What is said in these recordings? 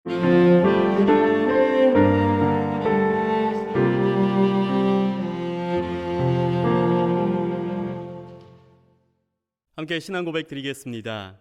함께 신앙 고백 드리겠습니다.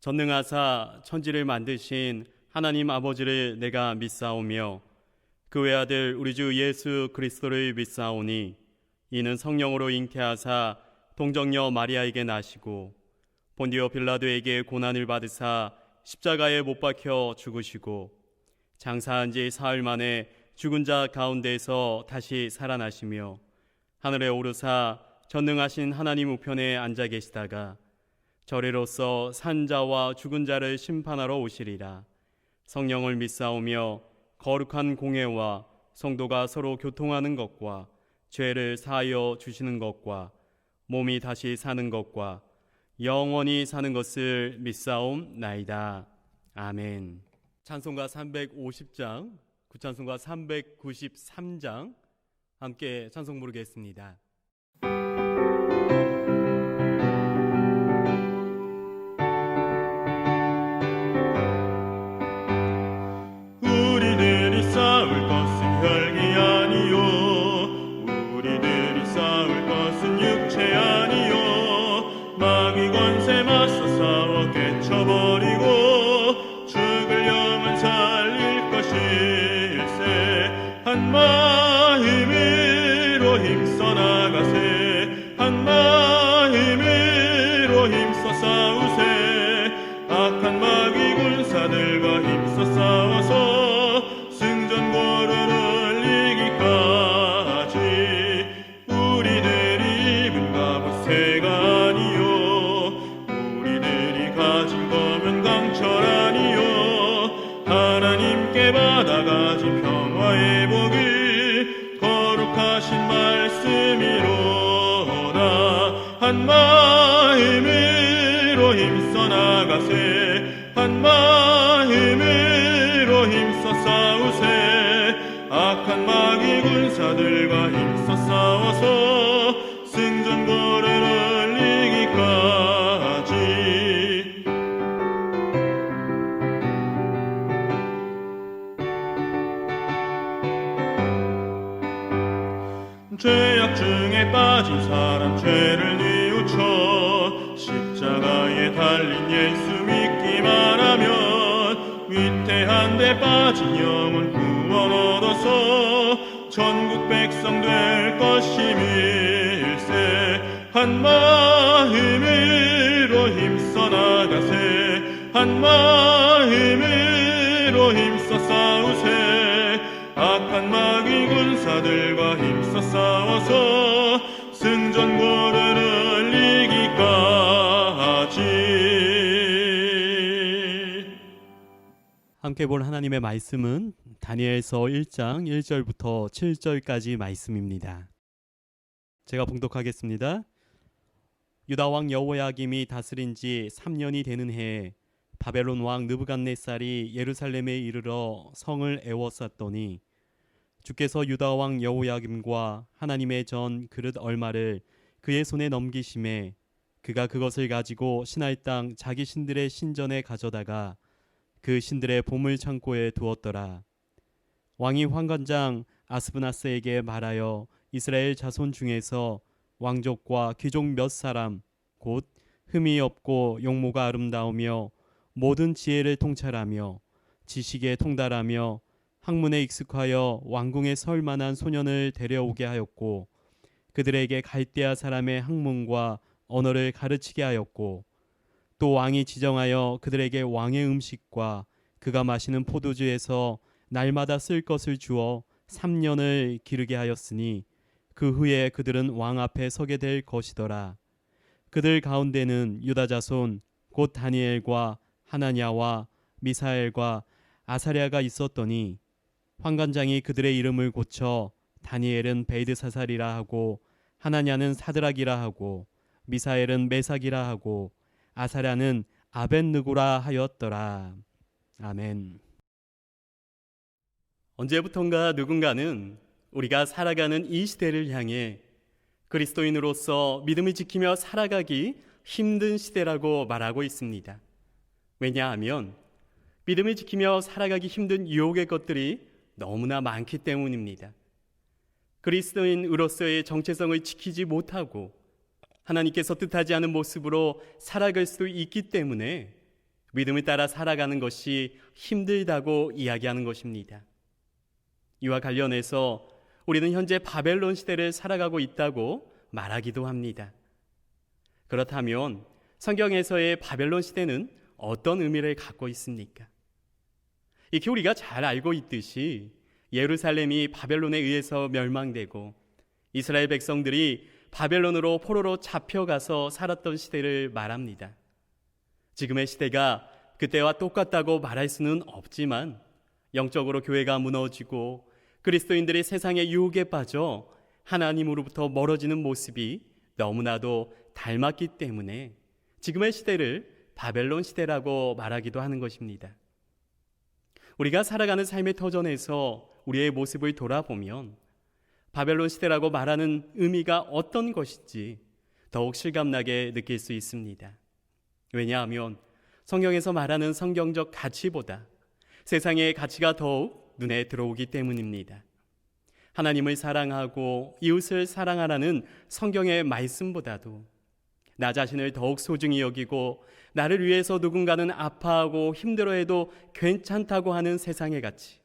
전능하사 천지를 만드신 하나님 아버지를 내가 믿사오며 그 외아들 우리 주 예수 그리스도를 믿사오니 이는 성령으로 잉태하사 동정녀 마리아에게 나시고 본디오 빌라도에게 고난을 받으사 십자가에 못 박혀 죽으시고 장사한 지 사흘 만에 죽은 자 가운데서 다시 살아나시며 하늘에 오르사 전능하신 하나님 우편에 앉아 계시다가 저리로서 산 자와 죽은 자를 심판하러 오시리라. 성령을 믿사오며 거룩한 공회와 성도가 서로 교통하는 것과 죄를 사하여 주시는 것과 몸이 다시 사는 것과 영원히 사는 것을 믿사옵나이다. 아멘. 찬송가 350장, 구찬송가 393장 함께 찬송 부르겠습니다. 우리들이 싸울 것은 혈기 아니요, 우리들이 싸울 것은 육체 아니요, 마귀 권세 맞서 싸워 깨쳐버리고 죽을 영혼 살릴 것일세. 한 마음으로 힘써 나가세, 한 마음으로 힘써 싸우세. 악한 마귀 군사들과 힘써 싸워서 승전고를 이기까지. 우리들이 입은 갑옷 새가 아니요, 우리들이 가진 거면 강철 아니요, 하나님께 받아가진 평화의 복을 거룩하신 말씀이로다. 한 마음으로 힘써 나가세, 한 마음으로 힘써 싸우세. 악한 마귀 군사들과 힘써 싸워서 승전고를 이기까지. 죄악 중에 빠진 사람 죄를 뉘우쳐 십자가에 달린 예수 믿기만 하면 위태한 데 빠진 영혼 구원 얻어서 전국 백성 될 것임일세. 한 마음으로 힘써 나가세, 한 마음으로 힘써 싸우세. 악한 마귀 군사들과 힘써 싸워서 승전고를 이기까지. 함께 볼 하나님의 말씀은 다니엘서 1장 1절부터 7절까지 말씀입니다. 제가 봉독하겠습니다. 유다 왕 여호야김이 다스린 지 3년이 되는 해에 바벨론 왕 느부갓네살이 예루살렘에 이르러 성을 에워쌌더니 주께서 유다 왕 여호야김과 하나님의 전 그릇 얼마를 그의 손에 넘기심에 그가 그것을 가지고 신할 땅 자기 신들의 신전에 가져다가 그 신들의 보물 창고에 두었더라. 왕이 환관장 아스브나스에게 말하여 이스라엘 자손 중에서 왕족과 귀족 몇 사람 곧 흠이 없고 용모가 아름다우며 모든 지혜를 통찰하며 지식에 통달하며 학문에 익숙하여 왕궁에 설 만한 소년을 데려오게 하였고 그들에게 갈대아 사람의 학문과 언어를 가르치게 하였고 또 왕이 지정하여 그들에게 왕의 음식과 그가 마시는 포도주에서 날마다 쓸 것을 주어 3년을 기르게 하였으니 그 후에 그들은 왕 앞에 서게 될 것이더라. 그들 가운데는 유다 자손 곧 다니엘과 하나냐와 미사엘과 아사랴가 있었더니 환관장이 그들의 이름을 고쳐 다니엘은 베이드사살이라 하고 하나냐는 사드락이라 하고 미사엘은 메삭이라 하고 아사랴는 아벳느고라 하였더라. 아멘. 언제부턴가 누군가는 우리가 살아가는 이 시대를 향해 그리스도인으로서 믿음을 지키며 살아가기 힘든 시대라고 말하고 있습니다. 왜냐하면 믿음을 지키며 살아가기 힘든 유혹의 것들이 너무나 많기 때문입니다. 그리스도인으로서의 정체성을 지키지 못하고 하나님께서 뜻하지 않은 모습으로 살아갈 수도 있기 때문에 믿음을 따라 살아가는 것이 힘들다고 이야기하는 것입니다. 이와 관련해서 우리는 현재 바벨론 시대를 살아가고 있다고 말하기도 합니다. 그렇다면 성경에서의 바벨론 시대는 어떤 의미를 갖고 있습니까? 익히 우리가 잘 알고 있듯이 예루살렘이 바벨론에 의해서 멸망되고 이스라엘 백성들이 바벨론으로 포로로 잡혀가서 살았던 시대를 말합니다. 지금의 시대가 그때와 똑같다고 말할 수는 없지만 영적으로 교회가 무너지고 그리스도인들이 세상의 유혹에 빠져 하나님으로부터 멀어지는 모습이 너무나도 닮았기 때문에 지금의 시대를 바벨론 시대라고 말하기도 하는 것입니다. 우리가 살아가는 삶의 터전에서 우리의 모습을 돌아보면 바벨론 시대라고 말하는 의미가 어떤 것인지 더욱 실감나게 느낄 수 있습니다. 왜냐하면 성경에서 말하는 성경적 가치보다 세상의 가치가 더욱 눈에 들어오기 때문입니다. 하나님을 사랑하고 이웃을 사랑하라는 성경의 말씀보다도 나 자신을 더욱 소중히 여기고 나를 위해서 누군가는 아파하고 힘들어해도 괜찮다고 하는 세상의 가치,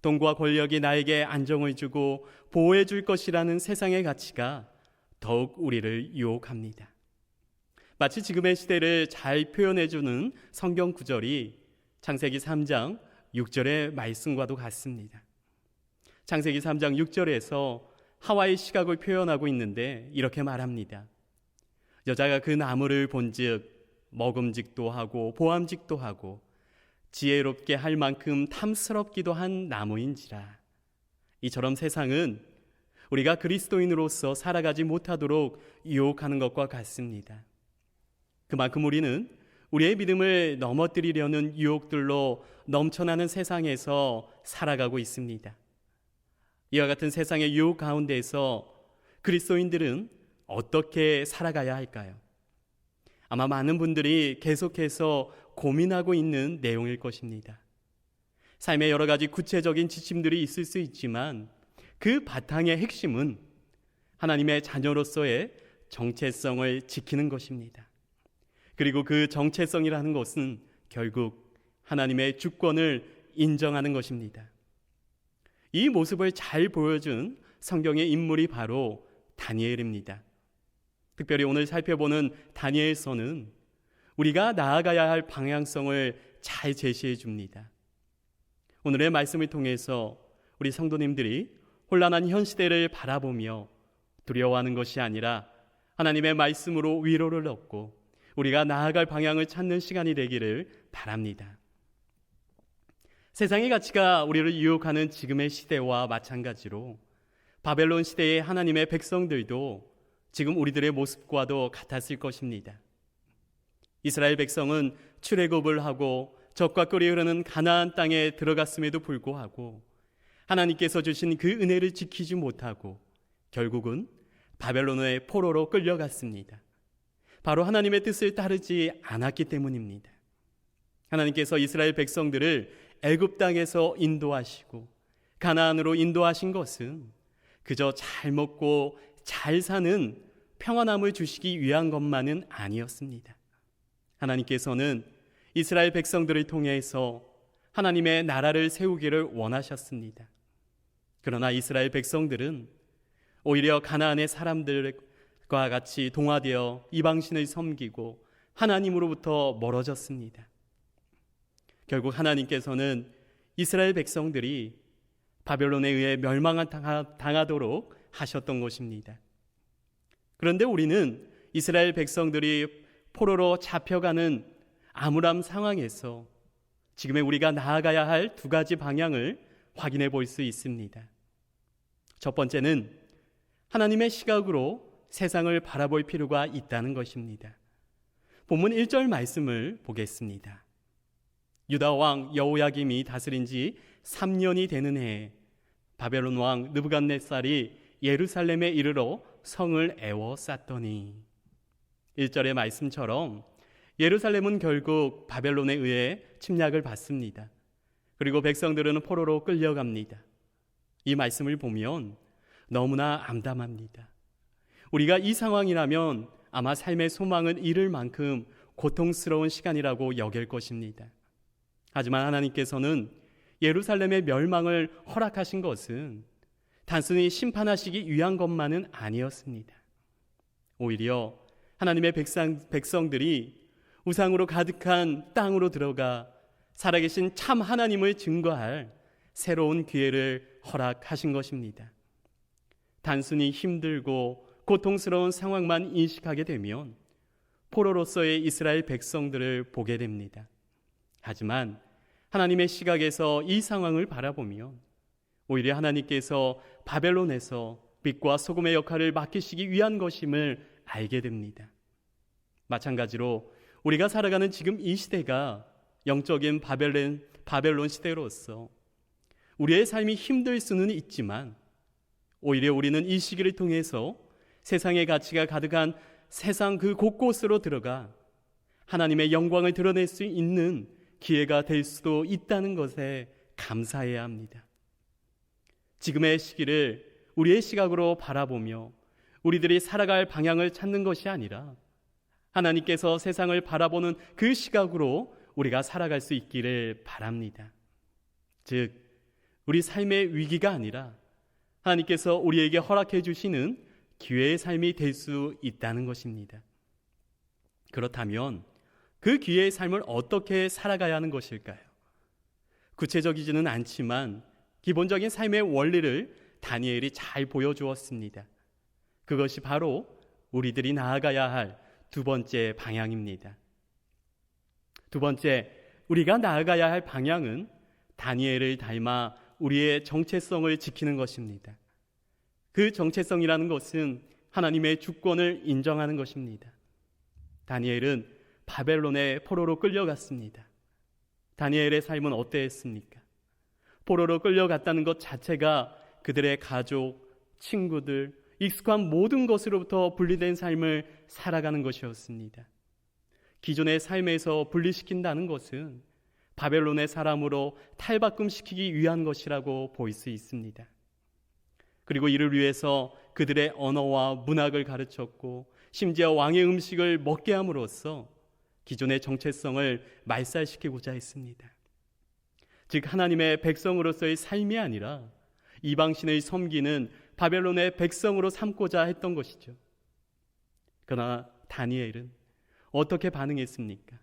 돈과 권력이 나에게 안정을 주고 보호해 줄 것이라는 세상의 가치가 더욱 우리를 유혹합니다. 마치 지금의 시대를 잘 표현해 주는 성경 구절이 창세기 3장 6절의 말씀과도 같습니다. 창세기 3장 6절에서 하와의 시각을 표현하고 있는데 이렇게 말합니다. 여자가 그 나무를 본즉 먹음직도 하고 보암직도 하고 지혜롭게 할 만큼 탐스럽기도 한 나무인지라. 이처럼 세상은 우리가 그리스도인으로서 살아가지 못하도록 유혹하는 것과 같습니다. 그만큼 우리는 우리의 믿음을 넘어뜨리려는 유혹들로 넘쳐나는 세상에서 살아가고 있습니다. 이와 같은 세상의 유혹 가운데서 그리스도인들은 어떻게 살아가야 할까요? 아마 많은 분들이 계속해서 고민하고 있는 내용일 것입니다. 삶의 여러 가지 구체적인 지침들이 있을 수 있지만 그 바탕의 핵심은 하나님의 자녀로서의 정체성을 지키는 것입니다. 그리고 그 정체성이라는 것은 결국 하나님의 주권을 인정하는 것입니다. 이 모습을 잘 보여준 성경의 인물이 바로 다니엘입니다. 특별히 오늘 살펴보는 다니엘서는 우리가 나아가야 할 방향성을 잘 제시해 줍니다. 오늘의 말씀을 통해서 우리 성도님들이 혼란한 현 시대를 바라보며 두려워하는 것이 아니라 하나님의 말씀으로 위로를 얻고 우리가 나아갈 방향을 찾는 시간이 되기를 바랍니다. 세상의 가치가 우리를 유혹하는 지금의 시대와 마찬가지로 바벨론 시대의 하나님의 백성들도 지금 우리들의 모습과도 같았을 것입니다. 이스라엘 백성은 출애굽을 하고 적과 꿀이 흐르는 가나안 땅에 들어갔음에도 불구하고 하나님께서 주신 그 은혜를 지키지 못하고 결국은 바벨론의 포로로 끌려갔습니다. 바로 하나님의 뜻을 따르지 않았기 때문입니다. 하나님께서 이스라엘 백성들을 애굽 땅에서 인도하시고 가나안으로 인도하신 것은 그저 잘 먹고 잘 사는 평안함을 주시기 위한 것만은 아니었습니다. 하나님께서는 이스라엘 백성들을 통해서 하나님의 나라를 세우기를 원하셨습니다. 그러나 이스라엘 백성들은 오히려 가나안의 사람들과 같이 동화되어 이방신을 섬기고 하나님으로부터 멀어졌습니다. 결국 하나님께서는 이스라엘 백성들이 바벨론에 의해 멸망당하도록 하셨던 것입니다. 그런데 우리는 이스라엘 백성들이 포로로 잡혀가는 암울한 상황에서 지금의 우리가 나아가야 할 두 가지 방향을 확인해 볼 수 있습니다. 첫 번째는 하나님의 시각으로 세상을 바라볼 필요가 있다는 것입니다. 본문 1절 말씀을 보겠습니다. 유다 왕 여호야김이 다스린 지 3년이 되는 해에 바벨론 왕 느부갓네살이 예루살렘에 이르러 성을 애워쌌더니 1절의 말씀처럼 예루살렘은 결국 바벨론에 의해 침략을 받습니다. 그리고 백성들은 포로로 끌려갑니다. 이 말씀을 보면 너무나 암담합니다. 우리가 이 상황이라면 아마 삶의 소망을 잃을 만큼 고통스러운 시간이라고 여길 것입니다. 하지만 하나님께서는 예루살렘의 멸망을 허락하신 것은 단순히 심판하시기 위한 것만은 아니었습니다. 오히려 하나님의 백성들이 우상으로 가득한 땅으로 들어가 살아계신 참 하나님을 증거할 새로운 기회를 허락하신 것입니다. 단순히 힘들고 고통스러운 상황만 인식하게 되면 포로로서의 이스라엘 백성들을 보게 됩니다. 하지만 하나님의 시각에서 이 상황을 바라보면 오히려 하나님께서 바벨론에서 빛과 소금의 역할을 맡기시기 위한 것임을 알게 됩니다. 마찬가지로 우리가 살아가는 지금 이 시대가 영적인 바벨론 시대로서 우리의 삶이 힘들 수는 있지만 오히려 우리는 이 시기를 통해서 세상의 가치가 가득한 세상 그 곳곳으로 들어가 하나님의 영광을 드러낼 수 있는 기회가 될 수도 있다는 것에 감사해야 합니다. 지금의 시기를 우리의 시각으로 바라보며 우리들이 살아갈 방향을 찾는 것이 아니라 하나님께서 세상을 바라보는 그 시각으로 우리가 살아갈 수 있기를 바랍니다. 즉, 우리 삶의 위기가 아니라 하나님께서 우리에게 허락해 주시는 기회의 삶이 될 수 있다는 것입니다. 그렇다면 그 기회의 삶을 어떻게 살아가야 하는 것일까요? 구체적이지는 않지만 기본적인 삶의 원리를 다니엘이 잘 보여주었습니다. 그것이 바로 우리들이 나아가야 할 두 번째 방향입니다. 두 번째, 우리가 나아가야 할 방향은 다니엘을 닮아 우리의 정체성을 지키는 것입니다. 그 정체성이라는 것은 하나님의 주권을 인정하는 것입니다. 다니엘은 바벨론의 포로로 끌려갔습니다. 다니엘의 삶은 어땠습니까? 포로로 끌려갔다는 것 자체가 그들의 가족, 친구들, 익숙한 모든 것으로부터 분리된 삶을 살아가는 것이었습니다. 기존의 삶에서 분리시킨다는 것은 바벨론의 사람으로 탈바꿈시키기 위한 것이라고 볼 수 있습니다. 그리고 이를 위해서 그들의 언어와 문학을 가르쳤고 심지어 왕의 음식을 먹게 함으로써 기존의 정체성을 말살시키고자 했습니다. 즉 하나님의 백성으로서의 삶이 아니라 이방신을 섬기는 바벨론의 백성으로 삼고자 했던 것이죠. 그러나 다니엘은 어떻게 반응했습니까?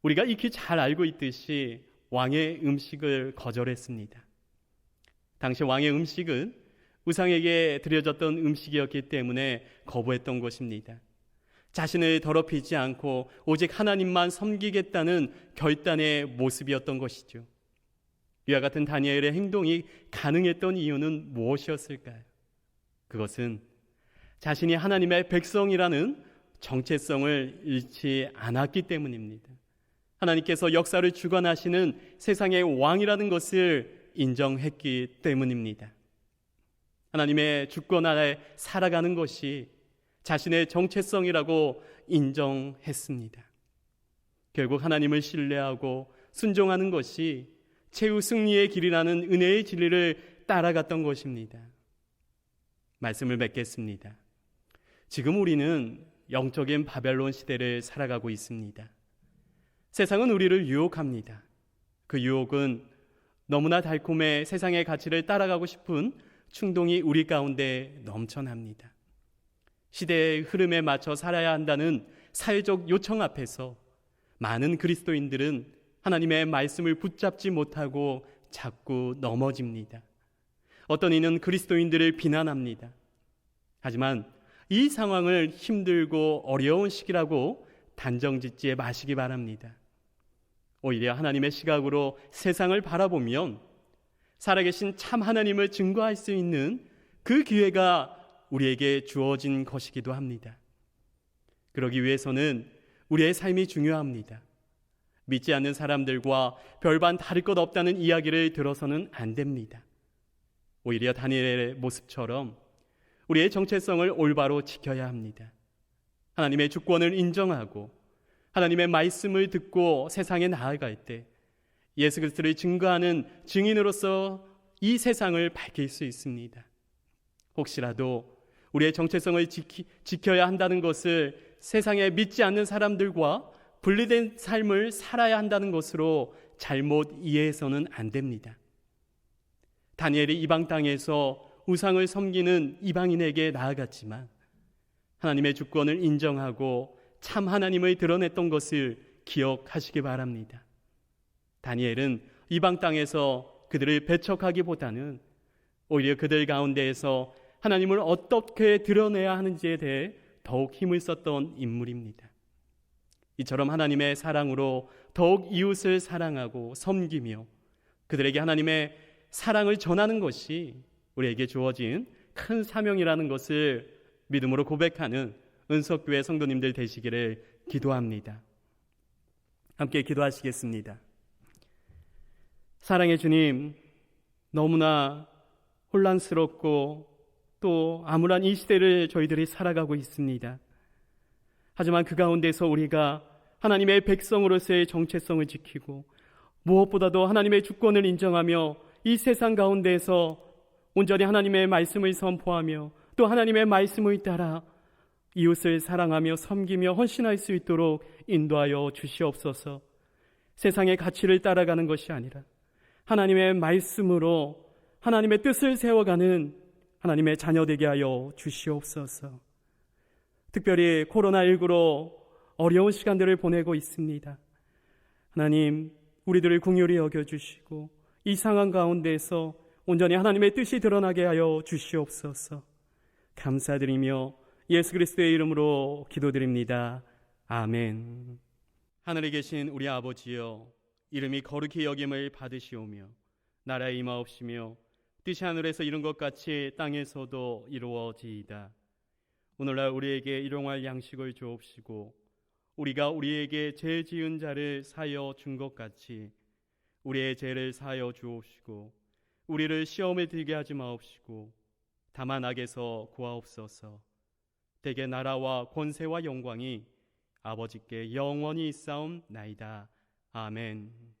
우리가 익히 잘 알고 있듯이 왕의 음식을 거절했습니다. 당시 왕의 음식은 우상에게 드려졌던 음식이었기 때문에 거부했던 것입니다. 자신을 더럽히지 않고 오직 하나님만 섬기겠다는 결단의 모습이었던 것이죠. 이와 같은 다니엘의 행동이 가능했던 이유는 무엇이었을까요? 그것은 자신이 하나님의 백성이라는 정체성을 잃지 않았기 때문입니다. 하나님께서 역사를 주관하시는 세상의 왕이라는 것을 인정했기 때문입니다. 하나님의 주권 아래 살아가는 것이 자신의 정체성이라고 인정했습니다. 결국 하나님을 신뢰하고 순종하는 것이 최후 승리의 길이라는 은혜의 진리를 따라갔던 것입니다. 말씀을 맺겠습니다. 지금 우리는 영적인 바벨론 시대를 살아가고 있습니다. 세상은 우리를 유혹합니다. 그 유혹은 너무나 달콤해 세상의 가치를 따라가고 싶은 충동이 우리 가운데 넘쳐납니다. 시대의 흐름에 맞춰 살아야 한다는 사회적 요청 앞에서 많은 그리스도인들은 하나님의 말씀을 붙잡지 못하고 자꾸 넘어집니다. 어떤 이는 그리스도인들을 비난합니다. 하지만 이 상황을 힘들고 어려운 시기라고 단정짓지 마시기 바랍니다. 오히려 하나님의 시각으로 세상을 바라보면 살아계신 참 하나님을 증거할 수 있는 그 기회가 우리에게 주어진 것이기도 합니다. 그러기 위해서는 우리의 삶이 중요합니다. 믿지 않는 사람들과 별반 다를 것 없다는 이야기를 들어서는 안 됩니다. 오히려 다니엘의 모습처럼 우리의 정체성을 올바로 지켜야 합니다. 하나님의 주권을 인정하고 하나님의 말씀을 듣고 세상에 나아갈 때 예수 그리스도를 증거하는 증인으로서 이 세상을 밝힐 수 있습니다. 혹시라도 우리의 정체성을 지켜야 한다는 것을 세상에 믿지 않는 사람들과 분리된 삶을 살아야 한다는 것으로 잘못 이해해서는 안 됩니다. 다니엘이 이방 땅에서 우상을 섬기는 이방인에게 나아갔지만 하나님의 주권을 인정하고 참 하나님을 드러냈던 것을 기억하시기 바랍니다. 다니엘은 이방 땅에서 그들을 배척하기보다는 오히려 그들 가운데에서 하나님을 어떻게 드러내야 하는지에 대해 더욱 힘을 썼던 인물입니다. 이처럼 하나님의 사랑으로 더욱 이웃을 사랑하고 섬기며 그들에게 하나님의 사랑을 전하는 것이 우리에게 주어진 큰 사명이라는 것을 믿음으로 고백하는 은석교회 성도님들 되시기를 기도합니다. 함께 기도하시겠습니다. 사랑의 주님, 너무나 혼란스럽고 또 암울한 이 시대를 저희들이 살아가고 있습니다. 하지만 그 가운데서 우리가 하나님의 백성으로서의 정체성을 지키고 무엇보다도 하나님의 주권을 인정하며 이 세상 가운데에서 온전히 하나님의 말씀을 선포하며 또 하나님의 말씀을 따라 이웃을 사랑하며 섬기며 헌신할 수 있도록 인도하여 주시옵소서. 세상의 가치를 따라가는 것이 아니라 하나님의 말씀으로 하나님의 뜻을 세워가는 하나님의 자녀 되게 하여 주시옵소서. 특별히 코로나19로 어려운 시간들을 보내고 있습니다. 하나님, 우리들을 긍휼히 여겨주시고 이 상황 가운데서 온전히 하나님의 뜻이 드러나게 하여 주시옵소서. 감사드리며 예수 그리스도의 이름으로 기도드립니다. 아멘. 하늘에 계신 우리 아버지여, 이름이 거룩히 여김을 받으시오며 나라의 임하옵시며 뜻이 하늘에서 이룬 것 같이 땅에서도 이루어지이다. 오늘날 우리에게 일용할 양식을 주옵시고 우리가 우리에게 죄 지은 자를 사하여 준 것 같이 우리의 죄를 사하여 주옵시고 우리를 시험에 들게 하지 마옵시고 다만 악에서 구하옵소서. 대개 나라와 권세와 영광이 아버지께 영원히 있사옵나이다. 아멘.